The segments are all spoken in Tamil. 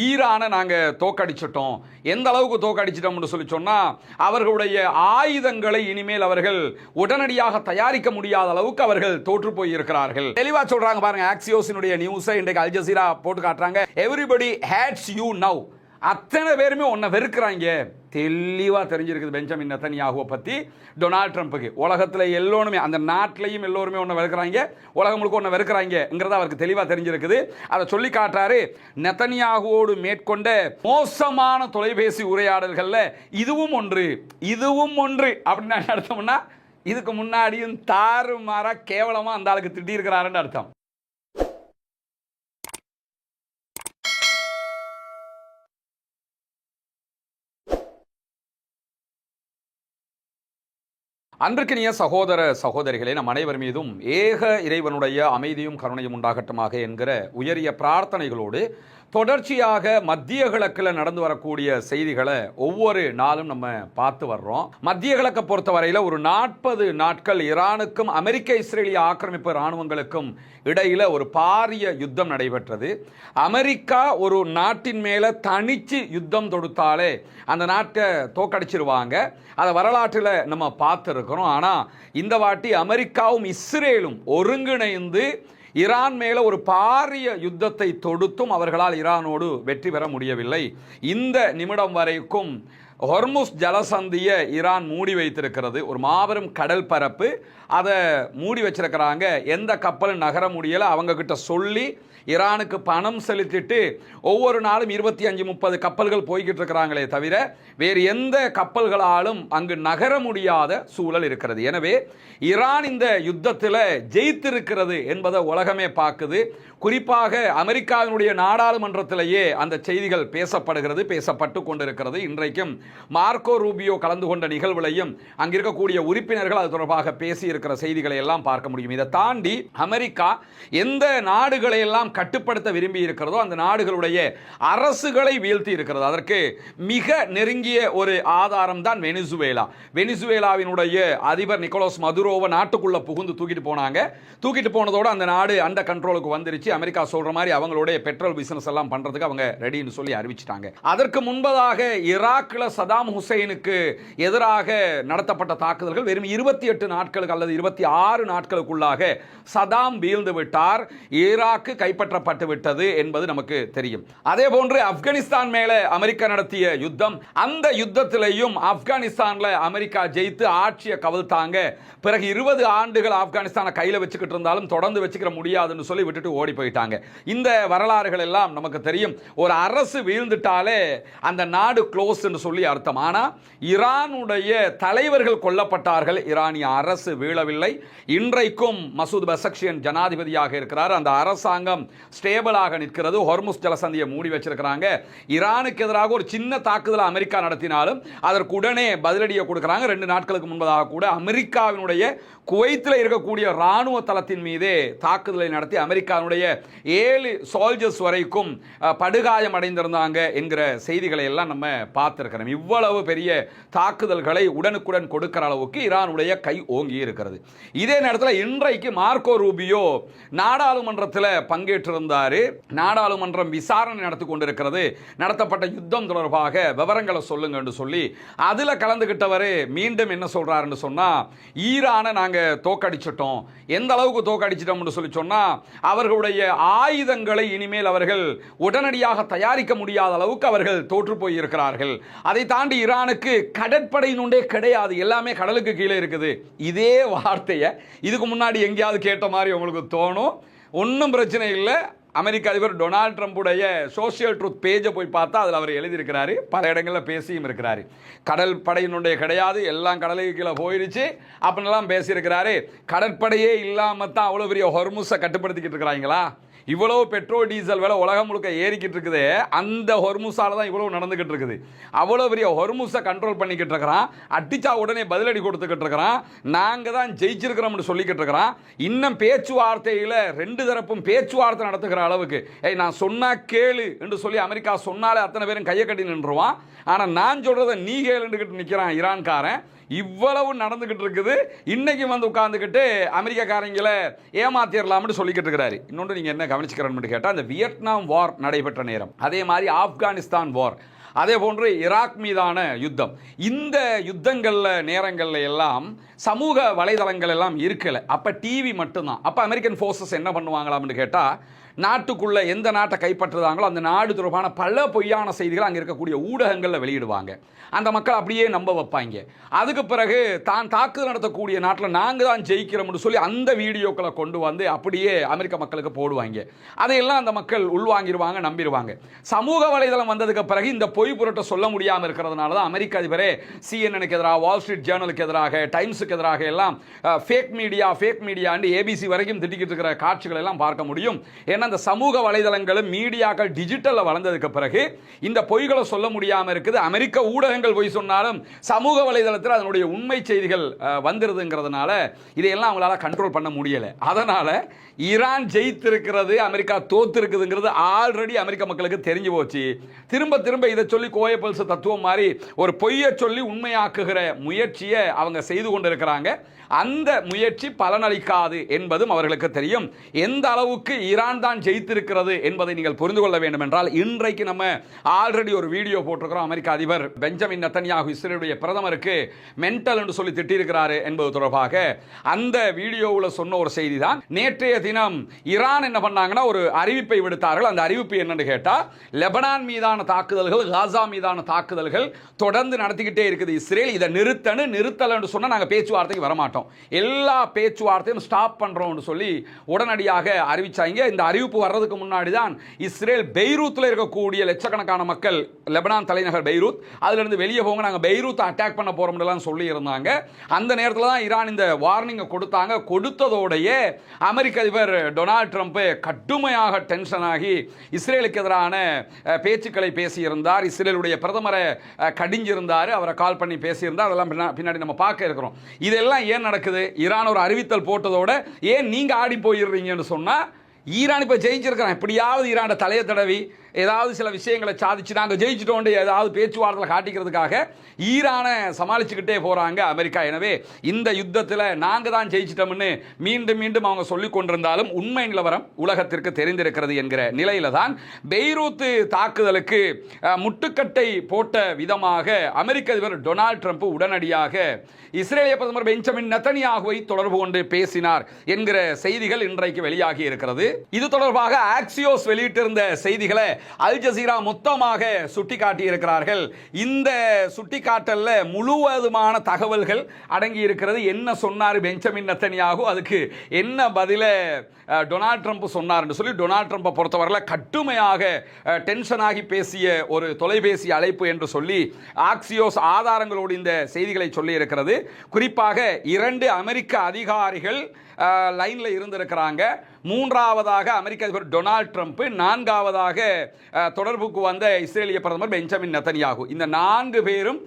ஈரானை நாங்கள் தோக்கடிச்சிட்டோம். எந்த அளவுக்கு தோக்கடிச்சிட்டோம்னு சொல்லி சொன்னால், அவர்களுடைய ஆயுதங்களை இனிமேல் அவர்கள் உடனடியாக தயாரிக்க முடியாத அளவுக்கு அவர்கள் தோற்று போயிருக்கிறார்கள். தெளிவாக சொல்றாங்க பாருங்க. ஆக்சியோஸினுடைய நியூஸை இன்றைக்கு அல் ஜசீரா போட்டு காட்டுறாங்க. Everybody hates you now. அத்தனை பேருமே உன்னை வெறுக்கிறாங்க. தெளிவாக தெரிஞ்சிருக்குது பெஞ்சமின் நெதன்யாகுவை பற்றி டொனால்ட் ட்ரம்ப்புக்கு. உலகத்தில் எல்லோருமே, அந்த நாட்டிலையும் எல்லோருமே ஒன்று வெறுக்கிறாங்க, உலகம் முழுக்க ஒன்று வெறுக்கிறாங்கிறத அவருக்கு தெளிவாக தெரிஞ்சிருக்குது. அதை சொல்லி காட்டுறாரு. நெதன்யாகுவோடு மேற்கொண்ட மோசமான தொலைபேசி உரையாடல்களில் இதுவும் ஒன்று அப்படின்னு அர்த்தம்னா, இதுக்கு முன்னாடியும் தாறுமாறா கேவலமாக அந்த ஆளுக்கு திட்டிருக்கிறாருன்னு அர்த்தம். அன்பிற்கினிய சகோதர சகோதரிகளே, நம் அனைவர் மீதும் ஏக இறைவனுடைய அமைதியும் கருணையும் உண்டாகட்டுமாக என்கிற உயரிய பிரார்த்தனைகளோடு தொடர்ச்சியாக மத்திய கிழக்கில் நடந்து வரக்கூடிய செய்திகளை ஒவ்வொரு நாளும் நம்ம பார்த்து வர்றோம். மத்திய கிழக்கை பொறுத்தவரையில் ஒரு 40 நாட்கள் ஈரானுக்கும் அமெரிக்க இஸ்ரேலிய ஆக்கிரமிப்பு இராணுவங்களுக்கும் இடையில் ஒரு பாரிய யுத்தம் நடைபெற்றது. அமெரிக்கா ஒரு நாட்டின் மேலே தனிச்சு யுத்தம் தொடுத்தாலே அந்த நாட்டை தோக்கடிச்சிருவாங்க. அதை வரலாற்றில் நம்ம பார்த்துருக்கிறோம். ஆனால் இந்த வாட்டி அமெரிக்காவும் இஸ்ரேலும் ஒருங்கிணைந்து ஈரான் மேலே ஒரு பாரிய யுத்தத்தை தொடுத்தும் அவர்களால் ஈரானோடு வெற்றி பெற முடியவில்லை. இந்த நிமிடம் வரைக்கும் ஹொர்முஸ் ஜலசந்தியை ஈரான் மூடி வைத்திருக்கிறது. ஒரு மாபெரும் கடல் பரப்பு, அதை மூடி வச்சிருக்கிறாங்க. எந்த கப்பலும் நகர முடியலை. அவங்க கிட்ட சொல்லி ஈரானுக்கு பணம் செலுத்திட்டு ஒவ்வொரு நாளும் 25-30 கப்பல்கள் போய்கிட்டு இருக்கிறாங்களே தவிர வேறு எந்த கப்பல்களாலும் அங்கு நகர முடியாத சூழல் இருக்கிறது. எனவே ஈரான் இந்த யுத்தத்தில் ஜெயித்திருக்கிறது என்பதை உலகமே பார்க்குது. குறிப்பாக அமெரிக்காவினுடைய நாடாளுமன்றத்திலேயே அந்த செய்திகள் பேசப்படுகிறது, பேசப்பட்டு கொண்டிருக்கிறது. இன்றைக்கும் மார்க்கோ ரூபியோ கலந்து கொண்ட நிகழ்வுகளையும் அங்கு இருக்கக்கூடிய உறுப்பினர்கள் அது தொடர்பாக பேசியிருக்கிற செய்திகளை எல்லாம் பார்க்க முடியும். இதை தாண்டி அமெரிக்கா எந்த நாடுகளை எல்லாம் கட்டுப்படுத்த விரும்பி இருக்கிறதோ அந்த நாடுகளுடைய அரசுகளை வீழ்த்தி இருக்கிறது. அதற்கு மிக நெருங்கிய ஒரு ஆதாரம் தான் வெனிசுவேலா. வெனிசுவேலாவினுடைய அதிபர் நிக்கோலஸ் மதுரோவை நாட்டுக்குள்ள புகுந்து தூக்கிட்டு போனாங்க. தூக்கிட்டு போனதோடு அந்த நாடு அந்த கண்ட்ரோலுக்கு வந்துருச்சு. அமெரிக்கா சொல்ற மாதிரி அவங்களுடைய பெட்ரோல் பிசினஸ் எல்லாம் பண்றதுக்கு அவங்க ரெடின்னு சொல்லி அறிவிச்சிட்டாங்க. அதற்கு முன்பதாக ஈராக்ல சதாம் ஹுசைனுக்கு எதிராக நடத்தப்பட்ட தாக்குதல்கள் வெறும் 28 நாட்களுக்கு அல்லது 26 நாட்களுக்குள்ளாக சதாம் வீழ்ந்து விட்டார். ஈராக்கு கைப்பற்றப்பட்டு விட்டது என்பது நமக்கு தெரியும். அதே போன்று ஆப்கானிஸ்தான் மேல அமெரிக்கா நடத்திய யுத்தம், அந்த யுத்தத்திலையும் ஆப்கானிஸ்தான்ல அமெரிக்கா ஜெயித்து ஆட்சியை கவிழ்த்தாங்க. பிறகு 20 ஆண்டுகள் ஆப்கானிஸ்தானை கையில வச்சுக்கிட்டு இருந்தாலும் தொடர்ந்து வச்சுக்கிற முடியாதுன்னு சொல்லி விட்டுட்டு ஓடி போயிட்டாங்க. இந்த வரலாறுகள் எல்லாம் நமக்கு தெரியும். ஒரு அரசு வீழ்ந்துட்டாலே அந்த நாடு க்ளோஸ் என்று சொல்லி அர்த்தம். ஆனா ஈரானுடைய தலைவர்கள் கொல்லப்பட்டார்கள், ஈரானிய அரசு வீழவில்லை. இன்றைக்கும் மசூத் பெசக்ஷியன் ஜனாதிபதியாக இருக்கிறார். அந்த அரசாங்கம் ஸ்டேபிளாக நிற்கிறது. ஹொர்முஸ் ஜலசந்தியை மூடி வச்சிருக்கிறாங்க. ஈரானுக்கு எதிராக ஒரு சின்ன தாக்குதலை அமெரிக்கா நடத்தினாலும் அதற்கு உடனே பதிலடியை கொடுக்கிறாங்க. 2 நாட்களுக்கு முன்பதாக கூட அமெரிக்காவினுடைய குவைத்தில் இருக்கக்கூடிய ராணுவ தளத்தின் மீதே தாக்குதலை நடத்தி அமெரிக்காவுடைய 7 சோல்ஜர்ஸ் வரைக்கும் படுகாயம் அடைந்திருந்தாங்க என்கிற செய்திகளை எல்லாம் நம்ம பார்த்திருக்கிறோம். இவ்வளவு பெரிய தாக்குதல்களை உடனுக்குடன் கொடுக்கிற அளவுக்கு ஈரானுடைய கை ஓங்கி இருக்கிறது. இதே நேரத்தில் இன்றைக்கு மார்க்கோ ரூபியோ நாடாளுமன்றத்தில் பங்கேற்றிருந்தார். நாடாளுமன்றம் விசாரணை நடத்தி கொண்டிருக்கிறது. நடத்தப்பட்ட யுத்தம் தொடர்பாக விவரங்களை சொல்லுங்க என்று சொல்லி அதில் கலந்துகிட்டவர் மீண்டும் என்ன சொல்றாருன்னு சொன்னா, ஈரானை நாங்கள் தோக்கடிச்சிட்டோம். எந்த அளவுக்கு தோக்கடிச்சிட்டோம்னு சொல்லி சொன்னா, அவர்களுடைய ஆயுதங்களை இனிமேல் அவர்கள் உடனடியாக தயாரிக்க முடியாத அளவுக்கு அவர்கள் தோற்று போயிருக்கிறார்கள். அதை தாண்டி ஈரானுக்கு கடற்படையினுண்டே கிடையாது, எல்லாமே கடலுக்கு கீழே இருக்குது. இதே வார்த்தையை இதுக்கு முன்னாடி எங்கேயாவது கேட்ட மாதிரி உங்களுக்கு தோணும். ஒன்றும் பிரச்சனை இல்லை. அமெரிக்க அதிபர் டொனால்ட் ட்ரம்புடைய சோசியல் ட்ரூத் பேஜை போய் பார்த்தா அதில் அவர் எழுதியிருக்கிறாரு. பல இடங்களில் பேசியும் இருக்கிறாரு. கடல் படையினுடைய கிடையாது, எல்லாம் கடலுக்கு கீழே போயிடுச்சு அப்படின்லாம் பேசியிருக்கிறாரு. கடற்படையே இல்லாமல் தான் அவ்வளோ பெரிய ஹொர்முஸை கட்டுப்படுத்திக்கிட்டு இருக்கிறாங்களா? இவ்வளவு பெட்ரோல் டீசல் விலை உலகம் முழுக்க ஏறிக்கிட்டு இருக்குது. அந்த ஹொர்முஸால தான் இவ்வளவு நடந்துகிட்டு இருக்குது. அவ்வளோ பெரிய ஹொர்முஸை கண்ட்ரோல் பண்ணிக்கிட்டு இருக்கிறான். அடிச்சா உடனே பதிலடி கொடுத்துக்கிட்டு இருக்கிறான். நாங்கள் தான் ஜெயிச்சிருக்கிறோம்னு சொல்லிக்கிட்டு இருக்கிறான். இன்னும் பேச்சுவார்த்தையில் 2 தரப்பும் பேச்சுவார்த்தை நடத்துகிற அளவுக்கு நான் சொன்னா கேளு என்று சொல்லி அமெரிக்கா சொன்னாலே அத்தனை பேரும் கையை கட்டி நின்றுவான். ஆனால் நான் சொல்றதை நீ கேளுன்னு நிற்கிறான் ஈரான்காரன். இவ்வளவு நடந்துகிட்டு இருக்குது. இன்னைக்கு வந்து உட்கார்ந்துக்கிட்டு அமெரிக்காரங்களை ஏமாத்திரலாம்னு சொல்லிக்கிட்டு இருக்கிறாரு. இன்னொன்று நீங்க என்ன கவனிச்சுக்கிறேன்னு கேட்டால், அந்த வியட்நாம் வார் நடைபெற்ற நேரம், அதே மாதிரி ஆப்கானிஸ்தான் வார், அதே போன்று ஈராக் மீதான யுத்தம், இந்த யுத்தங்களில் நேரங்களில் எல்லாம் சமூக வலைதளங்கள் எல்லாம் இருக்கல. அப்போ டிவி மட்டும்தான். அப்போ அமெரிக்கன் ஃபோர்ஸஸ் என்ன பண்ணுவாங்களாம்னு கேட்டால், நாட்டுக்குள்ளே எந்த நாட்டை கைப்பற்றுறாங்களோ அந்த நாடு தொடர்பான பல பொய்யான செய்திகள் அங்கே இருக்கக்கூடிய ஊடகங்களில் வெளியிடுவாங்க. அந்த மக்கள் அப்படியே நம்ப வைப்பாங்க. அதுக்கு பிறகு தான் தாக்குதல் நடத்தக்கூடிய நாட்டில் நாங்கள் தான் ஜெயிக்கிறோம்னு சொல்லி அந்த வீடியோக்களை கொண்டு வந்து அப்படியே அமெரிக்க மக்களுக்கு போடுவாங்க. அதையெல்லாம் அந்த மக்கள் உள்வாங்கிடுவாங்க, நம்பிடுவாங்க. சமூக வலைதளம் வந்ததுக்கு பிறகு இந்த பொய் புரட்ட சொல்ல முடியாமல் இருக்கிறதுனால தான் அமெரிக்க அதிபரே CNN-க்கு எதிராக, வால் ஸ்ட்ரீட் ஜேர்னலுக்கு எதிராக, டைம்ஸுக்கு எதிராக எல்லாம் ஃபேக் மீடியா ABC வரைக்கும் திட்டிக்கிட்டு இருக்கிற காட்சிகள் எல்லாம் பார்க்க முடியும். அந்த சமூக வலைதளங்களும் மீடியாக்கள் டிஜிட்டல்ல வளர்ந்ததுக்கு பிறகு இந்த பொய்களை சொல்ல முடியாம இருக்குது. அமெரிக்க ஊடகங்கள் பொய் சொன்னாலும் சமூக வலைதளத்தில் அதனுடைய உண்மை செய்திகள் வந்துருதுங்கிறதுனால இதையெல்லாம் அவங்களால கண்ட்ரோல் பண்ண முடியல. அதனால ஈரான் ஜெயித்திருக்கிறது, அமெரிக்கா தோத்து இருக்குதுங்கிறது ஆல்ரெடி அமெரிக்க மக்களுக்கு தெரிஞ்சு போச்சு. திரும்ப திரும்ப இதை சொல்லி கோயப்பல்ஸ் தத்துவம் மாதிரி ஒரு பொய்யை சொல்லி உண்மையாக்குகிற முயற்சியை அவங்க செய்து கொண்டிருக்கிறாங்க. அந்த முயற்சி பலனளிக்காது என்பதும் அவர்களுக்கு தெரியும். எந்த அளவுக்கு ஈரான் தான் ஜெயித்திருக்கிறது என்பதை நீங்கள் புரிந்து கொள்ள வேண்டும் என்றால், இன்றைக்கு நம்ம ஆல்ரெடி ஒரு வீடியோ போட்டிருக்கிறோம். அமெரிக்க அதிபர் பெஞ்சமின் நெத்தன்யாகு இஸ்ரேலுடைய பிரதமருக்கு மென்டல் என்று சொல்லி திட்டியிருக்கிறாரு என்பது தொடர்பாக அந்த வீடியோவில் சொன்ன ஒரு செய்தி தான். நேற்றைய தினம் ஈரான் என்ன பண்ணாங்கன்னா ஒரு அறிவிப்பை விடுத்தார்கள். அந்த அறிவிப்பு என்னன்னு கேட்டா, லெபனான் மீதான தாக்குதல்கள், காசா மீதான தாக்குதல்கள் தொடர்ந்து நடத்திக்கிட்டே இருக்குது இஸ்ரேல். இதை நிறுத்தலன்னு சொன்னா நாங்க பேச்சுவார்த்தைக்கு வரமாட்டோம், எல்லா பேச்சுவார்த்தையும் ஸ்டாப் பண்றோம்னு சொல்லி உடனடியாக அறிவிச்சாங்க. இந்த அறிவிப்பு வர்றதுக்கு முன்னாடி தான் இஸ்ரேல் பெய்ரூத்தில் இருக்கக்கூடிய லட்சக்கணக்கான மக்கள், லெபனான் தலைநகர் பெய்ரூத், அதுல இருந்து வெளியே போங்க, நாங்க பெய்ரூத் அட்டாக் பண்ண போறோம்னு சொல்லி இருந்தாங்க. அந்த நேரத்தில் தான் ஈரான் இந்த வார்னிங்கை கொடுத்தாங்க. கொடுத்ததோடையே அமெரிக்க அதிபர் டொனால்ட் ட்ரம்ப் கடுமையாக டென்ஷன் ஆகி இஸ்ரேலுக்கு எதிரான பேச்சுக்களை பேசியிருந்தார். இஸ்ரேலுடைய பிரதமரை கடிஞ்சிருந்தார், அவரை கால் பண்ணி பேசியிருந்தார். அதெல்லாம் பின்னாடி நம்ம பார்க்க இருக்கிறோம். இதெல்லாம் ஏன் நடக்குது? ஈரான் ஒரு அறிவித்தல் போட்டதோட ஏன் நீங்க ஆடி போயிடுறீங்கன்னு சொன்னா, ஈரான் இப்ப ஜெயிச்சிருக்கிறான், எப்படியாவது ஈரான் தலையை தடவி ஏதாவது சில விஷயங்களை சாதிச்சு நாங்கள் ஜெயிச்சிட்டோம் ஏதாவது பேச்சுவார்த்தை காட்டிக்கிறதுக்காக ஈரானை சமாளிச்சுக்கிட்டே போறாங்க அமெரிக்கா. எனவே இந்த யுத்தத்தில் நாங்கள் தான் ஜெயிச்சிட்டோம்னு மீண்டும் மீண்டும் அவங்க சொல்லிக் கொண்டிருந்தாலும் உண்மை நிலவரம் உலகத்திற்கு தெரிந்திருக்கிறது என்கிற நிலையில தான் பெய்ரூத் தாக்குதலுக்கு முட்டுக்கட்டை போட்ட விதமாக அமெரிக்க அதிபர் டொனால்ட் ட்ரம்ப் உடனடியாக இஸ்ரேலிய பிரதமர் பெஞ்சமின் நெத்தன்யாகுவை தொடர்பு கொண்டு பேசினார் என்கிற செய்திகள் இன்றைக்கு வெளியாகி இருக்கிறது. இது தொடர்பாக ஆக்சியோஸ் வெளியிட்டிருந்த செய்திகளை அல் ஜசீரா மொத்தமாக சுட்டிக்காட்டி இருக்கிறார்கள். இந்த சுட்டிக்காட்டல்ல முழுவதுமான தகவல்கள் அடங்கி இருக்கிறது. என்ன சொன்னார் பெஞ்சமின் நெத்தன்யாகு, அதுக்கு என்ன பதில டொனால்ட் ட்ரம்ப் சொன்னார் என்று சொல்லி, டொனால்ட் ட்ரம்பை பொறுத்தவரையில் கடுமையாக டென்ஷன் ஆகி பேசிய ஒரு தொலைபேசி அழைப்பு என்று சொல்லி ஆக்சியோஸ் ஆதாரங்களோடு இந்த செய்திகளை சொல்லி இருக்கிறது. குறிப்பாக 2 அமெரிக்க அதிகாரிகள் லைன்ல இருந்திருக்கிறாங்க. மூன்றாவதாக அமெரிக்க அதிபர் டொனால்ட் ட்ரம்ப், நான்காவதாக தொடர்புக்கு வந்த இஸ்ரேலிய பிரதமர் பெஞ்சமின் நெத்தன்யாகு. இந்த 4 பேரும்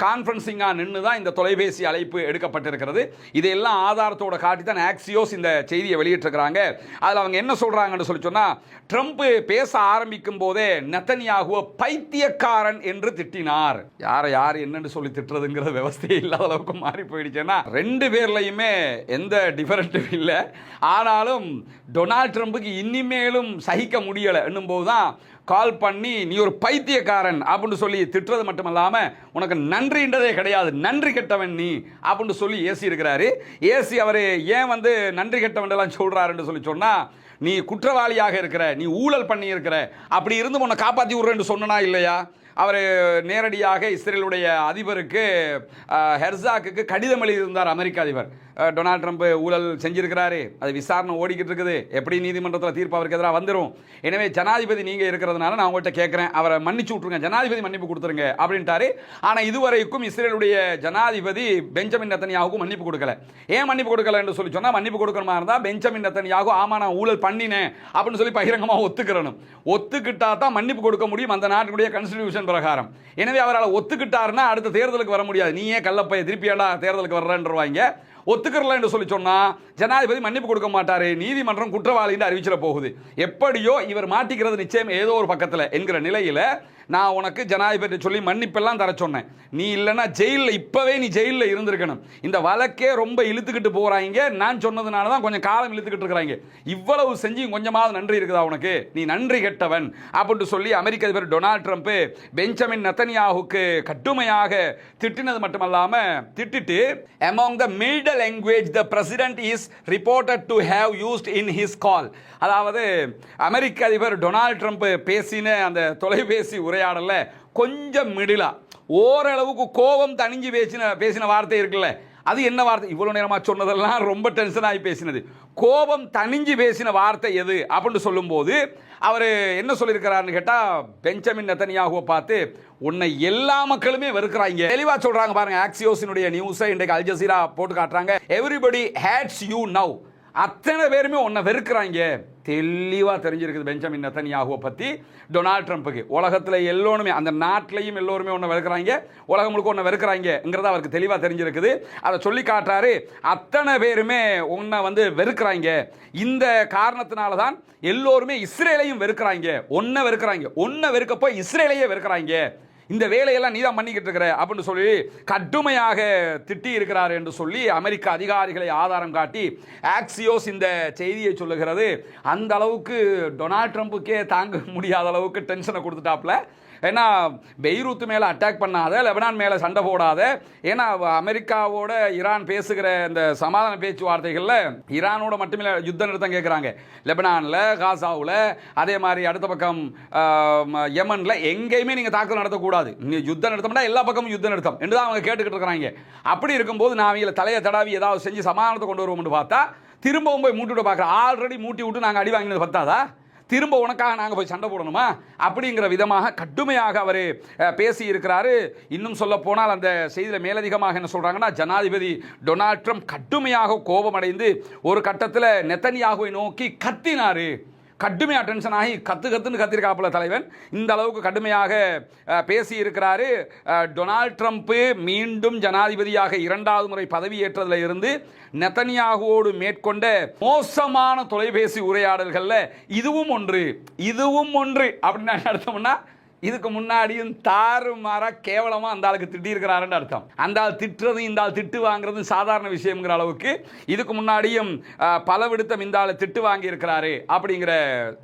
கான்ஃபரன்சிங்கா நின்று தான் இந்த தொலைபேசி அழைப்பு எடுக்கப்பட்டிருக்கிறது. இதெல்லாம் ஆதாரத்தோட காட்டி தான் ஆக்சியோஸ் இந்த செய்தியை வெளியிட்டிருக்கிறாங்க. அதில் அவங்க என்ன சொல்றாங்கன்னு சொல்லி சொன்னா, ட்ரம்ப் பேச ஆரம்பிக்கும் போதே நெத்தன்யாகுவை பைத்தியக்காரன் என்று திட்டினார். யார் என்னன்னு சொல்லி திட்டுறதுங்கிற விவசாயம் இல்லாத அளவுக்கு மாறி போயிடுச்சுன்னா, 2 பேர்லையுமே எந்த டிஃபரெண்ட் இல்லை. ஆனாலும் டொனால்ட் ட்ரம்புக்கு இனிமேலும் சகிக்க முடியலை என்னும் போதுதான் கால் பண்ணி நீ ஒரு பைத்தியக்காரன் அப்படின்னு சொல்லி திட்டுறது மட்டுமல்லாம உனக்கு நன்றின்றதே கிடையாது, நன்றி கெட்டவன் நீ அப்படின்னு சொல்லி ஏசி இருக்கிறாரு. ஏசி அவர் ஏன் வந்து நன்றி கெட்டவன் எல்லாம் சொல்றாருன்னு சொல்லி சொன்னா, நீ குற்றவாளியாக இருக்கிற, நீ ஊழல் பண்ணி இருக்கிற, அப்படி இருந்து உன்னை காப்பாற்றி விடுறேன்னு சொன்னா இல்லையா? அவர் நேரடியாக இஸ்ரேலுடைய அதிபருக்கு ஹெர்சாக்கு கடிதம் எழுதியிருந்தார். அமெரிக்க அதிபர் டொனால்ட் ட்ரம்ப் ஊழல் செஞ்சிருக்கிறாரு, அது விசாரணை ஓடிக்கிட்டு இருக்குது, எப்படி நீதிமன்றத்தில் தீர்ப்பு அவருக்கு எதிராக வந்துடும். எனவே ஜனாதிபதி நீங்க இருக்கிறதுனால நான் உங்கள்கிட்ட கேட்கிறேன், அவரை மன்னிச்சு விட்டுருங்க, ஜனாதிபதி மன்னிப்பு கொடுத்துருங்க அப்படின்ட்டாரு. ஆனால் இதுவரைக்கும் இஸ்ரேலுடைய ஜனாதிபதி பெஞ்சமின் நெத்தன்யாகுக்கு மன்னிப்பு கொடுக்கல. ஏன் மன்னிப்பு கொடுக்கல என்று சொல்லி சொன்னா, மன்னிப்பு கொடுக்கணுமா இருந்தால் பெஞ்சமின் நெத்தன்யாகு ஆமா நான் ஊழல் பண்ணினேன் அப்படின்னு சொல்லி பகிரங்கமாக ஒத்துக்கிறணும். ஒத்துக்கிட்டா தான் மன்னிப்பு கொடுக்க முடியும் அந்த நாட்டுடைய கான்ஸ்டிடியூஷன் பிரகாரம். எனவே அவரால் ஒத்துக்கிட்டாருன்னா அடுத்த தேர்தலுக்கு வர முடியாது. நீ ஏன் கள்ளப்பைய திருப்பியாடா தேர்தலுக்கு வர்றன்றவாங்க. ஒத்துக்கிறல என்று சொல்லி சொன்னா ஜனாதிபதி மன்னிப்பு கொடுக்க மாட்டாரு, நீதிமன்றம் குற்றவாளி என்று அறிவிச்சிட போகுது. எப்படியோ இவர் மாட்டிக்கிறது நிச்சயம் ஏதோ ஒரு பக்கத்தில் என்கிற நிலையில நான் உனக்கு ஜனாதிபதி சொல்லி மன்னிப்பெல்லாம் தர சொன்னேன். நீ இல்லைன்னா ஜெயிலில் இப்போவே நீ ஜெயிலில் இருந்திருக்கணும். இந்த வழக்கே ரொம்ப இழுத்துக்கிட்டு போகிறாங்க. நான் சொன்னதுனால தான் கொஞ்சம் காலம் இழுத்துக்கிட்டு இருக்கிறாங்க. இவ்வளவு செஞ்சு கொஞ்சமாவது நன்றி இருக்குதா உனக்கு? நீ நன்றி கெட்டவன் அப்படின்னு சொல்லி அமெரிக்க அதிபர் டொனால்ட் ட்ரம்ப் பெஞ்சமின் நெத்தன்யாஹுக்கு கடுமையாக திட்டினது மட்டுமல்லாமல் திட்டிட்டு among the middle language the president is reported to have used in his call. அதாவது அமெரிக்க அதிபர் டொனால்ட் ட்ரம்ப் பேசின அந்த தொலைபேசி உரையாடல கொஞ்சம் மிடிலா ஓரளவுக்கு கோபம் தணிஞ்சு பேசின வார்த்தை இருக்குல்ல, அது என்ன வார்த்தை? இவ்வளவு நேரமா சொன்னதெல்லாம் ரொம்ப டென்ஷன் ஆகி பேசினது. கோபம் தணிஞ்சு பேசின வார்த்தை எது அப்படின்னு சொல்லும்போது அவர் என்ன சொல்லியிருக்கிறாருன்னு கேட்டா, பெஞ்சமின் நெத்தன்யாஹுவை பார்த்து உன்னை எல்லா மக்களுமே வெறுக்கிறாங்க. தெளிவா சொல்றாங்க பாருங்க. ஆக்சியோஸினுடைய நியூஸை இன்றைக்கு அல் ஜசீரா போட்டு காட்டுறாங்க. Everybody hates you now. அத்தனை பேருமே உன்னை வெறுக்கிறாங்க. தெளிவாக தெரிஞ்சிருக்குது பெஞ்சமின் நெத்தன்யாஹுவை பற்றி டொனால்ட் ட்ரம்ப்புக்கு. உலகத்தில் எல்லோருமே, அந்த நாட்டிலையும் எல்லோருமே ஒன்று வெறுக்கிறாங்க, உலகம் முழுக்க ஒன்று வெறுக்கிறாங்கிறத அவருக்கு தெளிவாக தெரிஞ்சிருக்குது. அதை சொல்லி காட்டுறாரு. அத்தனை பேருமே உன்னை வெறுக்கிறாங்க. இந்த காரணத்தினால தான் எல்லோருமே இஸ்ரேலையும் வெறுக்கிறாங்க. ஒன்றை வெறுக்கிறாங்க. ஒன்றை வெறுக்கப்போ இஸ்ரேலையே வெறுக்கிறாங்க. இந்த வேலையெல்லாம் நீதான் பண்ணிக்கிட்டு இருக்கிற அப்படின்னு சொல்லி கடுமையாக திட்டி இருக்கிறார் என்று சொல்லி அமெரிக்க அதிகாரிகளை ஆதாரம் காட்டி ஆக்சியோஸ் இந்த செய்தியை சொல்லுகிறது. அந்த அளவுக்கு டொனால்ட் ட்ரம்ப்புக்கே தாங்க முடியாத அளவுக்கு டென்ஷனை கொடுத்துட்டாப்ல. ஏன்னா பெய்ரூத் மேலே அட்டாக் பண்ணாத, லெபனான் மேலே சண்டை போடாத. ஏன்னா அமெரிக்காவோட ஈரான் பேசுகிற இந்த சமாதான பேச்சுவார்த்தைகளில் ஈரானோட மட்டுமே யுத்த நிறுத்தம் கேட்குறாங்க. லெபனானில், காசாவில், அதே மாதிரி அடுத்த பக்கம் யமனில் எங்கேயுமே நீங்கள் தாக்குதல் நடத்தக்கூடாது. யுத்த நிறுத்தம்னா எல்லா பக்கமும் யுத்த நிறுத்தம் என்று தான் அவங்க கேட்டுக்கிட்டு இருக்கிறாங்க. அப்படி இருக்கும்போது நான் அவங்களை தலையை தடாவி ஏதாவது செஞ்சு சமாதானத்தை கொண்டு வருவோம்னு பார்த்தா திரும்பவும் போய் மூட்டி விட பார்க்குறேன். ஆல்ரெடி மூட்டி விட்டு நாங்கள் அடி வாங்கினது பத்தாதா? திரும்ப உனக்காக நாங்கள் போய் சண்டை போடணுமா? அப்படிங்கிற விதமாக கடுமையாக அவர் பேசி இருக்கிறாரு. இன்னும் சொல்ல போனால் அந்த செய்தியில் மேலதிகமாக என்ன சொல்றாங்கன்னா, ஜனாதிபதி டொனால்ட் ட்ரம்ப் கடுமையாக கோபமடைந்து ஒரு கட்டத்தில் நெத்தன்யாஹுவை நோக்கி கத்தினாரு. கடுமையாக டென்ஷன் ஆகி கத்துன்னு கத்திருக்காப்புல தலைவன். இந்த அளவுக்கு கடுமையாக பேசி இருக்கிறாரு. டொனால்ட் ட்ரம்ப் மீண்டும் ஜனாதிபதியாக இரண்டாவது முறை பதவியேற்றதில் இருந்து நெத்தன்யாஹுவோடு மேற்கொண்ட மோசமான தொலைபேசி உரையாடல்கள்ல இதுவும் ஒன்று அப்படின்னு அர்த்தம்னா, இதுக்கு முன்னாடியும் தாறுமாறா கேவலமா அந்த ஆளுக்கு திட்டி இருக்கிறாருன்னு அர்த்தம். அந்த ஆள் திட்டுறதும் இந்த ஆள் திட்டு வாங்குறதும் சாதாரண விஷயம்ங்கிற அளவுக்கு இதுக்கு முன்னாடியும் பல விடுத்தம் இந்த ஆள் திட்டு வாங்கி இருக்கிறாரு அப்படிங்கிற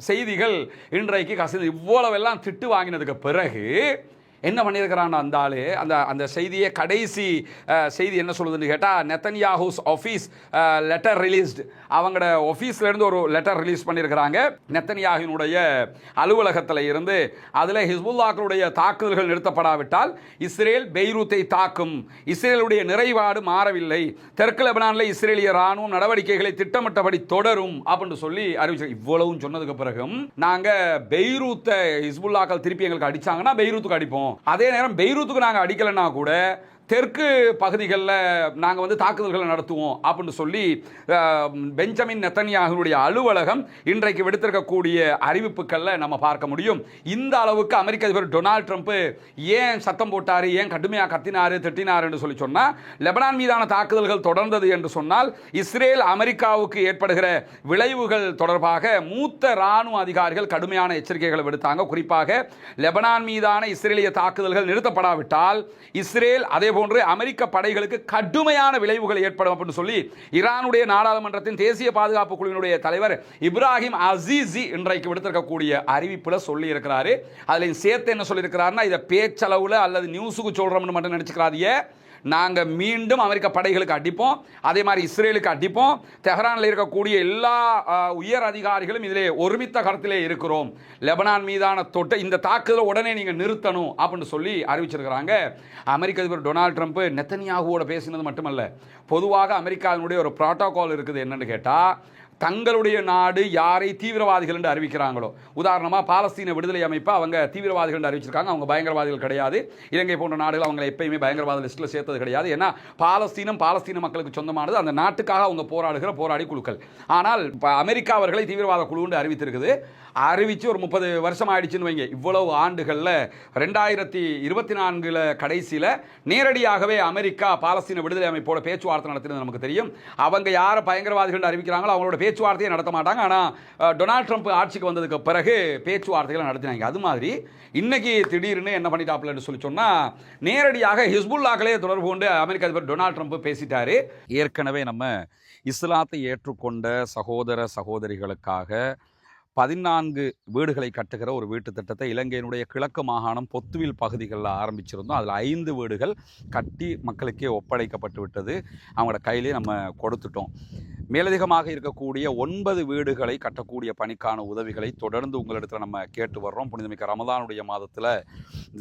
செய்திகள் இன்றைக்கு கசிந்து. இவ்வளவெல்லாம் திட்டு வாங்கினதுக்கு பிறகு என்ன பண்ணியிருக்கிறான் அந்த ஆளு? அந்த செய்தியை கடைசி செய்தி என்ன சொல்லுதுன்னு கேட்டால், நெத்தன்யாஹூஸ் ஆஃபீஸ் லெட்டர் ரிலீஸ்டு. அவங்களோட ஆஃபீஸ்லேருந்து ஒரு லெட்டர் ரிலீஸ் பண்ணியிருக்கிறாங்க. நெத்தன்யாஹுவினுடைய அலுவலகத்தில் இருந்து அதில் ஹிஸ்புல்லாக்களுடைய தாக்குதல்கள் நிறுத்தப்படாவிட்டால் இஸ்ரேல் பெய்ரூத்தை தாக்கும். இஸ்ரேலுடைய நிறைவாடு மாறவில்லை. தெற்கு லெபனானில் இஸ்ரேலிய ராணுவம் நடவடிக்கைகளை திட்டமிட்டபடி தொடரும் அப்படின்னு சொல்லி அறிவிச்சு. இவ்வளவும் சொன்னதுக்கு பிறகும் நாங்கள் பெய்ரூத்தை ஹிஸ்புல்லாக்கள் திருப்பி எங்களுக்கு அடித்தாங்கன்னா பெய்ரூத்துக்கு அடிப்போம். அதே நேரம் பெய்ரூத்துக்கு நாங்கள் அடிக்கலைன்னா கூட தெற்கு பகுதிகளில் நாங்கள் தாக்குதல்களை நடத்துவோம் அப்படின்னு சொல்லி பெஞ்சமின் நெத்தன்யாஹுடைய அலுவலகம் இன்றைக்கு விடுத்திருக்கக்கூடிய அறிவிப்புகளில் நம்ம பார்க்க முடியும். இந்த அளவுக்கு அமெரிக்க அதிபர் டொனால்ட் ட்ரம்ப் ஏன் சத்தம் போட்டார், ஏன் கடுமையாக கத்தினார், திட்டினார் என்று சொல்லி சொன்னால், லெபனான் மீதான தாக்குதல்கள் தொடர்ந்தது என்று சொன்னால் இஸ்ரேல் அமெரிக்காவுக்கு ஏற்படுகிற விளைவுகள் தொடர்பாக மூத்த இராணுவ அதிகாரிகள் கடுமையான எச்சரிக்கைகளை விடுத்தாங்க. குறிப்பாக லெபனான் மீதான இஸ்ரேலிய தாக்குதல்கள் நிறுத்தப்படாவிட்டால் இஸ்ரேல் அதே போன்று அமெரிக்க படைகளுக்கு கடுமையான விளைவுகள் ஏற்படும் அப்படின்னு சொல்லி ஈரானுடைய நாடாளுமன்றத்தின் தேசிய பாதுகாப்பு குழுவினுடைய தலைவர் இப்ராஹிம் அசீசி இன்றைக்கு விடுத்திருக்கக்கூடிய அறிவிப்புல சொல்லி இருக்கிறாரு. அதுல சேர்த்து என்ன சொல்லி இருக்கிறாருன்னா, இதை பேச்சளவுல அல்லது நியூஸுக்கு சொல்றோம்னு மட்டும் நினைச்சுக்கிறாதியே. நாங்கள் மீண்டும் அமெரிக்க படைகளுக்கு அடிப்போம், அதே மாதிரி இஸ்ரேலுக்கு அடிப்போம். தெஹ்ரானில் இருக்கக்கூடிய எல்லா உயர் அதிகாரிகளும் இதிலே ஒருமித்த கருத்திலே இருக்கிறோம். லெபனான் மீதான இந்த தாக்குதலை உடனே நீங்கள் நிறுத்தணும் அப்படின்னு சொல்லி அறிவிச்சிருக்கிறாங்க. அமெரிக்க அதிபர் டொனால்ட் ட்ரம்ப் நெத்தன்யாஹுவோட பேசினது மட்டுமல்ல, பொதுவாக அமெரிக்காவினுடைய ஒரு புரோட்டோகால் இருக்குது. என்னன்னு கேட்டால், தங்களுடைய நாடு யாரை தீவிரவாதிகள் என்று அறிவிக்கிறாங்களோ, உதாரணமாக பாலஸ்தீன விடுதலை அமைப்பு அவங்க தீவிரவாதிகள் என்று அறிவிச்சிருக்காங்க. அவங்க பயங்கரவாதிகள் கிடையாது. இலங்கை போன்ற நாடுகள் அவங்களை எப்பயுமே பயங்கரவாத லிஸ்ட்டில் சேர்த்தது கிடையாது. ஏன்னா பாலஸ்தீன மக்களுக்கு சொந்தமானது. அந்த நாட்டுக்காக அவங்க போராடி குழுக்கள். ஆனால் அமெரிக்கா அவர்களை தீவிரவாத குழு என்று அறிவித்திருக்குது. அறிவித்து ஒரு 30 வருஷம் ஆயிடுச்சுன்னு வைங்க. இவ்வளவு ஆண்டுகளில் 2024 கடைசியில் நேரடியாகவே அமெரிக்கா பாலஸ்தீன விடுதலை அமைப்போட பேச்சுவார்த்தை நடத்தினது நமக்கு தெரியும். அவங்க யாரை பயங்கரவாதிகள் அறிவிக்கிறாங்களோ அவங்களோட பேச்சுவார்த்தையை நடத்த மாட்டாங்க. ஆனால் டொனால்ட் ட்ரம்ப் ஆட்சிக்கு வந்ததுக்கு பிறகு பேச்சுவார்த்தைகளை நடத்தினாங்க. அது மாதிரி இன்னைக்கு திடீர்னு என்ன பண்ணிட்டாப்லன்னு சொல்லி சொன்னால், நேரடியாக ஹிஸ்புல்லாக்களே தொடர்பு கொண்டு அமெரிக்க அதிபர் டொனால்ட் ட்ரம்ப் பேசிட்டாரு. ஏற்கனவே நம்ம இஸ்லாத்தை ஏற்றுக்கொண்ட சகோதர சகோதரிகளுக்காக 14 வீடுகளை கட்டுகிற ஒரு வீட்டு திட்டத்தை இலங்கையினுடைய கிழக்கு மாகாணம் பொத்துவில் பகுதிகளில் ஆரம்பிச்சிருந்தோம். அதில் 5 வீடுகள் கட்டி மக்களுக்கே ஒப்படைக்கப்பட்டு விட்டது. அவங்களோட கையிலே நம்ம கொடுத்துட்டோம். மேலதிகமாக இருக்கக்கூடிய 9 வீடுகளை கட்டக்கூடிய பணிக்கான உதவிகளை தொடர்ந்து உங்களிடத்தில் நம்ம கேட்டு வர்றோம். புனிதமிக்க ரமதானுடைய மாதத்தில்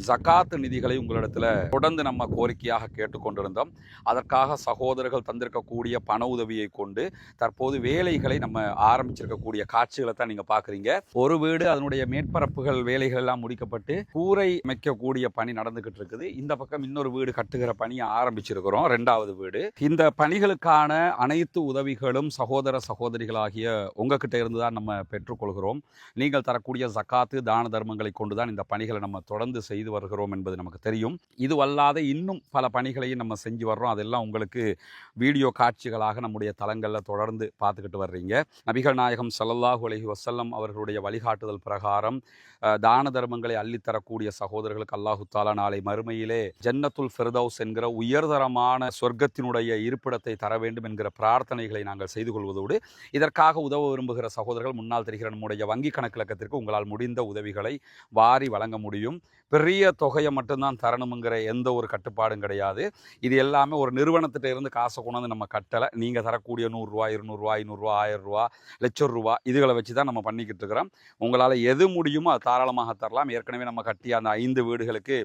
ஜகாத் நிதிகளை உங்களிடத்தில் தொடர்ந்து நம்ம கோரிக்கையாக கேட்டுக்கொண்டிருந்தோம். அதற்காக சகோதரர்கள் தந்திருக்கக்கூடிய பண உதவியை கொண்டு தற்போது வேலைகளை நம்ம ஆரம்பிச்சிருக்கக்கூடிய காட்சிகளை தான் நீங்கள் பார்க்குறீங்க. ஒரு வீடு அதனுடைய மேற்பரப்புகள் வேலைகள் எல்லாம் முடிக்கப்பட்டு கூரை அமைக்கக்கூடிய பணி நடந்துகிட்டு இருக்குது. இந்த பக்கம் இன்னொரு வீடு கட்டுகிற பணியை ஆரம்பிச்சிருக்கிறோம், 2வது வீடு. இந்த பணிகளுக்கான அனைத்து உதவிகள் சகோதர சகோதரிகளாகிய உங்ககிட்ட இருந்து தான் நம்ம பெற்றுக்கொள்கிறோம். நீங்கள் தரக்கூடிய ஜகாத்து தான தர்மங்களை கொண்டுதான் இந்த பணிகளை நம்ம தொடர்ந்து செய்து வருகிறோம் என்பது நமக்கு தெரியும். இதுவல்லாத இன்னும் பல பணிகளையும் நம்ம செஞ்சு வர்றோம். அதெல்லாம் உங்களுக்கு வீடியோ காட்சிகளாக நம்முடைய தளங்களில் தொடர்ந்து பார்த்துக்கிட்டு வர்றீங்க. நபிகள் நாயகம் ஸல்லல்லாஹு அலைஹி வஸல்லம் அவர்களுடைய வழிகாட்டுதல் பிரகாரம் தான தர்மங்களை அள்ளித்தரக்கூடிய சகோதரர்களுக்கு அல்லாஹு தாலா நாளை மறுமையிலே ஜன்னத்துல் ஃபிர்தௌஸ் என்கிற உயர்தரமான சொர்க்கத்தினுடைய இருப்பிடத்தை தர வேண்டும் என்கிற பிரார்த்தனைகளை நாங்கள் செய்து கொள்வதோடு, இதற்காக உதவ விரும்புகிற சகோதரர்கள் முன்னால் தெரிகிற நம்முடைய வங்கி கணக்கிலக்கத்திற்கு உங்களால் முடிந்த உதவிகளை வாரி வழங்க முடியும். பெரிய தொகையை மட்டும்தான் தரணுங்கிற எந்த ஒரு கட்டுப்பாடும் கிடையாது. இது எல்லாமே ஒரு நிறுவனத்திட்ட இருந்து காசை கொண்டாந்து நம்ம கட்டலை. நீங்கள் தரக்கூடிய 100 ரூபா 200 ரூபா 500 ரூபா 1000 ரூபா லட்சம் ரூபா இதுகளை வச்சு தான் நம்ம பண்ணிக்கிட்டு இருக்கிறோம். உங்களால் எது முடியுமோ அது தாராளமாக தரலாம். ஏற்கனவே நம்ம கட்டிய அந்த 5 வீடுகளுக்கு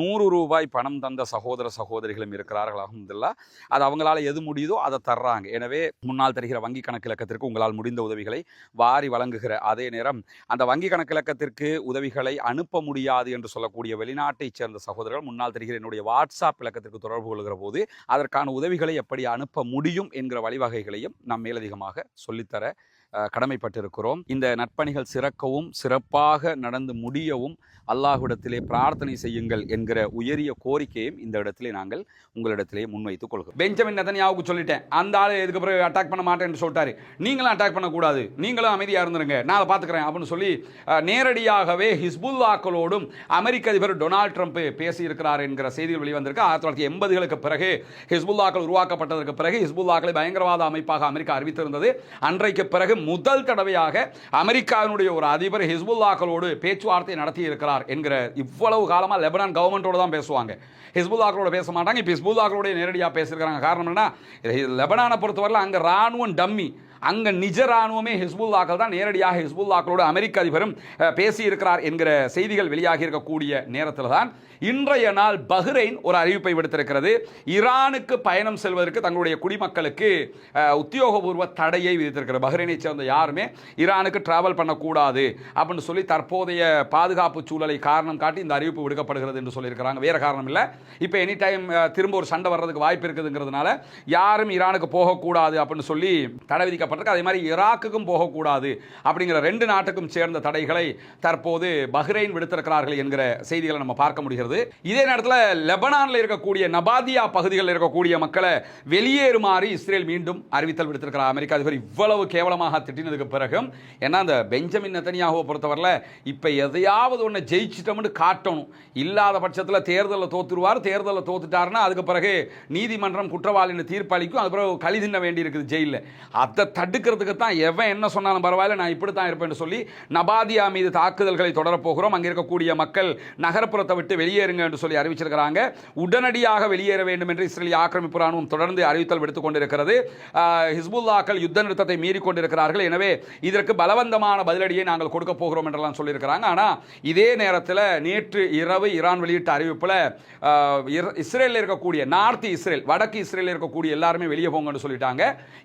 100 ரூபாய் பணம் தந்த சகோதர சகோதரிகளும் இருக்கிறார்கள். அல்ஹம்துலில்லாஹ். அது அவங்களால எது முடியுதோ அதை தர்றாங்க. எனவே முன்னால் தருகிற வங்கி கணக்கிலக்கத்திற்கு உங்களால் முடிந்த உதவிகளை வாரி வழங்குகிற அதே நேரம் அந்த வங்கி கணக்கிலக்கத்திற்கு உதவிகளை அனுப்ப முடியாது என்று சொல்லக்கூடிய வெளிநாட்டைச் சேர்ந்த சகோதரர்கள் முன்னால் தெரிகிற என்னுடைய வாட்ஸ்அப் இலக்கத்திற்கு தொடர்பு கொள்கிற போது அதற்கான உதவிகளை எப்படி அனுப்ப முடியும் என்கிற வழிவகைகளையும் நாம் மேலதிகமாக சொல்லித்தர கடமைப்பட்டிருக்கிறோம். இந்த நற்பணிகள் சிறக்கவும் சிறப்பாக நடந்து முடியவும் அல்லாஹ்விடத்திலே பிரார்த்தனை செய்யுங்கள் என்கிற உயரிய கோரிக்கையும் இந்த இடத்திலே நாங்கள் உங்களிடத்திலே முன்வைத்துக் கொள்கிறோம். பெஞ்சமின் நெதன்யாவுக்கு சொல்லிட்டேன், அந்த ஆள் இதுக்கு பிறகு அட்டாக் பண்ண மாட்டேன்னு சொல்லிட்டாரு. நீங்களும் அட்டாக் பண்ணக்கூடாது, நீங்களும் அமைதியாக இருந்துருங்க, நான் அதை பார்த்துக்கிறேன் அப்படின்னு சொல்லி நேரடியாகவே ஹிஸ்புல்லாக்களோடும் அமெரிக்க அதிபர் டொனால்ட் ட்ரம்ப் பேசியிருக்கிறார் என்கிற செய்திகள் வெளிவந்திருக்கு. 1980களுக்கு பிறகு ஹிஸ்புல்லாக்கள் உருவாக்கப்பட்டதற்கு பிறகு ஹிஸ்புல்லாக்களை பயங்கரவாத அமைப்பாக அமெரிக்கா அறிவித்திருந்தது. அன்றைக்கு பிறகு முதல் தடவையாக அமெரிக்காவினுடைய ஒரு அதிபர் ஹிஸ்புல்லாக்களோடு பேச்சுவார்த்தை நடத்தி இருக்கிறார் என்கிற. இவ்வளவு காலமா லெபனான் கவர்மெண்டோட தான் பேசுவாங்க, ஹிஸ்புல்லாக்களோட பேச மாட்டாங்க. இப்போ ஹிஸ்புல்லாக்களோட நேரடியாக பேசியிருக்கிறாங்க. காரணம் என்ன? லெபனானை பொறுத்தவரையில் அங்கே ராணுவம் டம்மி, அங்கே நிஜ ராணுவமே ஹிஸ்புல்லாக்கள் தான். நேரடியாக ஹிஸ்புல்லாக்களோடு அமெரிக்க அதிபரும் பேசியிருக்கிறார் என்கிற செய்திகள் வெளியாகி இருக்கக்கூடிய நேரத்தில் தான் இன்றைய நாள் பஹ்ரைன் ஒரு அறிவிப்பை விடுத்திருக்கிறது. ஈரானுக்கு பயணம் செல்வதற்கு தங்களுடைய குடிமக்களுக்கு உத்தியோகபூர்வ தடையை விதித்திருக்கிறது. பஹ்ரைனை சேர்ந்த யாருமே ஈரானுக்கு டிராவல் பண்ணக்கூடாது அப்படின்னு சொல்லி தற்போதைய பாதுகாப்பு சூழலை காரணம் காட்டி இந்த அறிவிப்பு விடுக்கப்படுகிறது என்று சொல்லியிருக்கிறாங்க. வேறு காரணம் இல்லை. இப்போ எனி டைம் திரும்ப ஒரு சண்டை வர்றதுக்கு வாய்ப்பு இருக்குதுங்கிறதுனால யாரும் ஈரானுக்கு போகக்கூடாது அப்படின்னு சொல்லி தடை விதிக்க. அதே மாதிரி ஈராக்குக்கும் போகக்கூடாது அப்படிங்கிற 2 நாட்டுக்கும் சேர்ந்த தடைகளை தற்போது பஹ்ரைன் விடுத்திருக்கிறார்கள் என்கிற செய்திகளை நம்ம பார்க்க முடிகிறது. இதே நேரத்தில் லெபனானில் இருக்கக்கூடிய நபாதியா பகுதிகளில் இருக்கக்கூடிய மக்களை வெளியேறுமாறு இஸ்ரேல் மீண்டும் அறிவித்தல் விடுத்திருக்கிறார். அமெரிக்க அதிபர் இவ்வளவு கேவலமாக திட்டினதுக்கு பிறகும், ஏன்னா அந்த பெஞ்சமின் நெதன்யாஹுவை பொறுத்தவரையில் இப்போ எதையாவது ஒன்று ஜெயிச்சிட்டோம்னு காட்டணும். இல்லாத பட்சத்தில் தேர்தலில் தோத்துருவார். தேர்தலில் தோத்துட்டாருன்னா அதுக்கு பிறகு நீதிமன்றம் குற்றவாளின்னு தீர்ப்பளிக்கும். அது பிறகு களி தின்ன வேண்டி இருக்குது ஜெயிலில். அதை தடுக்கிறதுக்கு தான் எவன் என்ன சொன்னாலும் பரவாயில்ல, நான் இப்படி தான் இருப்பேன்னு சொல்லி நபாதியா மீது தாக்குதல்களை தொடரப்போகிறோம். அங்கே இருக்கக்கூடிய மக்கள் நகரப்புறத்தை விட்டு வெளியேறுங்க என்று சொல்லி அறிவிச்சிருக்கிறாங்க. உடனடியாக வெளியேற வேண்டும் என்று இஸ்ரேலிய ஆக்கிரமிப்பு ராணுவம் தொடர்ந்து அறிவித்தல் விடுத்துக் கொண்டிருக்கிறது. ஹிஸ்புல்லாக்கள் யுத்த நிறுத்தத்தை மீறி கொண்டிருக்கிறார்கள். எனவே இதற்கு பலவந்தமான பதிலடியை நாங்கள் கொடுக்க போகிறோம் என்றெல்லாம் சொல்லியிருக்கிறாங்க. ஆனால் இதே நேரத்தில் நேற்று இரவு ஈரான் வெளியிட்ட அறிவிப்பில் இஸ்ரேலில் இருக்கக்கூடிய நார்த் இஸ்ரேல், வடக்கு இஸ்ரேலில் இருக்கக்கூடிய எல்லாருமே வெளியே போங்கன்னு சொல்லிட்டாங்க.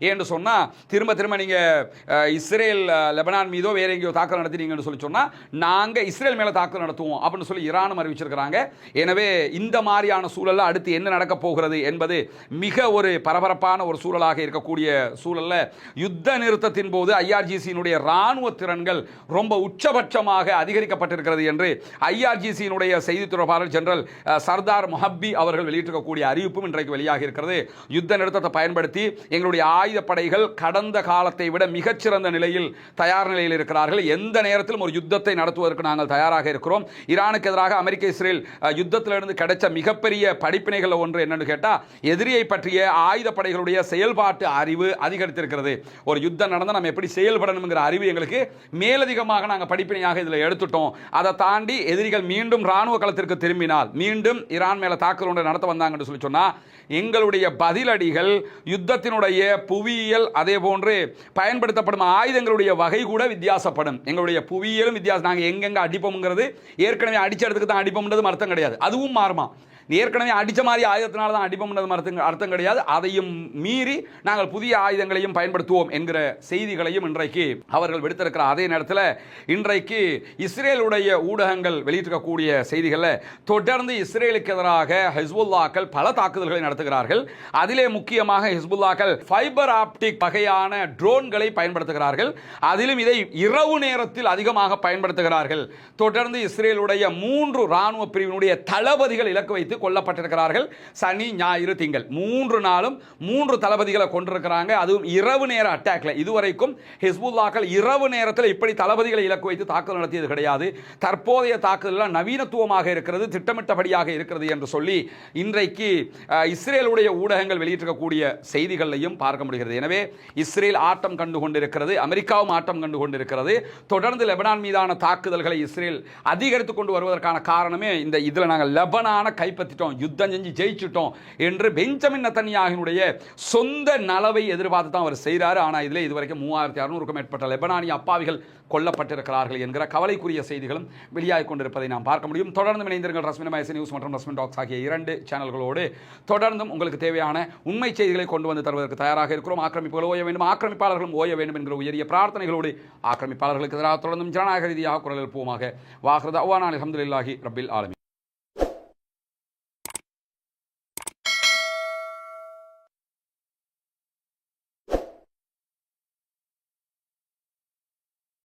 ஏன்னு சொன்னால் திரும்ப நீங்கள் இஸ்ரேல் லெபனான் மீதோ வேற எங்கேயோ தாக்குதல் நடத்தினீங்கன்னு சொல்லி சொன்னால் நாங்கள் இஸ்ரேல் மேலே தாக்குதல் நடத்துவோம் அப்படின்னு சொல்லி ஈரானும் அறிவிச்சிருக்கிறாங்க. எனவே இந்த மாதிரியான சூழலில் அடுத்து என்ன நடக்க போகிறது என்பது மிக ஒரு பரபரப்பான ஒரு சூழலாக இருக்கக்கூடிய சூழலில் யுத்த நிறுத்தத்தின் போது ஐஆர்ஜிசியினுடைய ராணுவ திறன்கள் ரொம்ப உச்சபட்சமாக அதிகரிக்கப்பட்டிருக்கிறது என்று ஐஆர்ஜிசியினுடைய செய்தி தொடர்பாளர் ஜெனரல் சர்தார் மொஹப்பி அவர்கள் வெளியிட்டிருக்கக்கூடிய அறிவிப்பும் இன்றைக்கு வெளியாகி இருக்கிறது. யுத்த நிறுத்தத்தை பயன்படுத்தி எங்களுடைய ஆயுதப்படைகள் கடந்த கடந்த காலத்தை விட மிகச்சிறந்த நிலையில் தயார் நிலையில் இருக்கிறார்கள். எந்த நேரத்திலும் ஒரு யுத்தத்தை நடத்துவதற்கு நாங்கள் தயாராக இருக்கிறோம். ஈரானுக்கு எதிராக அமெரிக்க இஸ்ரேல் யுத்தத்திலிருந்து கிடைச்ச மிகப்பெரிய படிப்பினைகள் ஒன்று என்னன்னு கேட்டா, எதிரியை பற்றிய ஆயுதப்படைகளுடைய செயல்பாட்டு அறிவு அதிகரித்திருக்கிறது. ஒரு யுத்தம் நடந்தால் நம்ம எப்படி செயல்படணுங்கிற அறிவு எங்களுக்கு மேலதிகமாக நாங்கள் படிப்பினையாக இதில் எடுத்துட்டோம். அதை தாண்டி எதிரிகள் மீண்டும் ராணுவ களத்திற்கு திரும்பினால், மீண்டும் ஈரான் மேல தாக்குதல் ஒன்று நடத்த வந்தாங்கன்னு சொல்லி சொன்னா, எங்களுடைய பதிலடிகள் யுத்தத்தினுடைய புவியியல் அதே போன்று பயன்படுத்தப்படும் ஆயுதங்களுடைய வகை கூட வித்தியாசப்படும். எங்களுடைய புவியியலும் வித்தியாசம். நாங்கள் எங்கெங்க அடிப்போம்ங்கிறது ஏற்கனவே அடிச்ச இடத்துக்கு தான் அடிப்போம்ன்றது அர்த்தம் கிடையாது. அதுவும் மாறுமா. ஏற்கனவே அடித்த மாதிரி ஆயுதத்தினால தான் அடிப்போம்ன்றது அர்த்தம் கிடையாது. அதையும் மீறி நாங்கள் புதிய ஆயுதங்களையும் பயன்படுத்துவோம் என்கிற செய்திகளையும் இன்றைக்கு அவர்கள் விடுத்திருக்கிற அதே நேரத்தில் இன்றைக்கு இஸ்ரேலுடைய ஊடகங்கள் வெளியிட்டிருக்கக்கூடிய செய்திகளில் தொடர்ந்து இஸ்ரேலுக்கு எதிராக ஹிஸ்புல்லாக்கள் பல தாக்குதல்களை நடத்துகிறார்கள். அதிலே முக்கியமாக ஹிஸ்புல்லாக்கள் ஃபைபர் ஆப்டிக் வகையான ட்ரோன்களை பயன்படுத்துகிறார்கள். அதிலும் இதை இரவு நேரத்தில் அதிகமாக பயன்படுத்துகிறார்கள். தொடர்ந்து இஸ்ரேலுடைய 3 ராணுவ பிரிவினுடைய தளபதிகள் இலக்கு வைத்து கொல்லப்பட்டிருக்கிறார்கள். சனி, ஞாயிறு, திங்கள் 3 நாளும் 3 தளபதிகளை கொண்டிருக்கிறாங்க. அதுவும் இரவு நேர அட்டாக்ல. இதுவரைக்கும் ஹிஸ்புல்லாக்கள் இரவு நேரத்தில் இப்படி தளபதிகளை இலக்கு வைத்து தாக்குதல் நடத்தியது கிடையாது. தற்போதைய தாக்குதல் நவீனத்துவமாக இருக்கிறது, திட்டமிட்டபடியாக இருக்கிறது என்று சொல்லி இன்றைக்கு இஸ்ரேலுடைய ஊடகங்கள் வெளியிட்டிருக்கக்கூடிய செய்திகளையும் பார்க்க முடிகிறது. எனவே இஸ்ரேல் ஆட்டம் கண்டு கொண்டிருக்கிறது, அமெரிக்காவும் ஆட்டம் கண்டு கொண்டிருக்கிறது. தொடர்ந்து லெபனான் மீதான தாக்குதல்களை இஸ்ரேல் அதிகரித்துக் கொண்டு வருவதற்கான காரணமே இந்த இதில் நாங்கள் லெபனான கைப்பற்றிட்டோம், யுத்தம் செஞ்சு ஜெயிச்சிட்டோம் என்று பெஞ்சமின் நெத்தன்யாஹுவினுடைய சொந்த நலவை எதிர்பார்த்து தான் அவர் செய்கிறார். ஆனால் இதில் இதுவரைக்கும் 3600க்கும் மேற்பட்ட லெபனானிய அப்பாவிகள் கொல்லப்பட்டிருக்கிறார்கள் என்கிற கவலைக்குரிய செய்திகளும் வெளியாகிக் கொண்டிருப்பதை நாம் பார்க்க முடியும். தொடர்ந்து இணைந்திருங்கள் ரஸ்மின் மைஸ் நியூஸ் மற்றும் ரஸ்மின் டாக்ஸ் ஆகிய 2 சேனல்களோடு. தொடர்ந்தும் உங்களுக்கு தேவையான உண்மை செய்திகளை கொண்டு வந்து தருவதற்கு தயாராக இருக்கிறோம். ஆக்கிரமிப்புகள் ஓய வேண்டும், ஆக்கிரமிப்பாளர்களும் ஓய வேண்டும் என்கிற உயரிய பிரார்த்தனைகளோடு ஆக்கிரமிப்பாளர்களுக்கு எதிராக தொடர்ந்தும் ஜனநாயக ரீதியாக குரல் எழுப்புவோமாக. வாஹ்ரத் அவானா அல்ஹம்துலில்லாஹி ரப்பில் ஆலமீன்.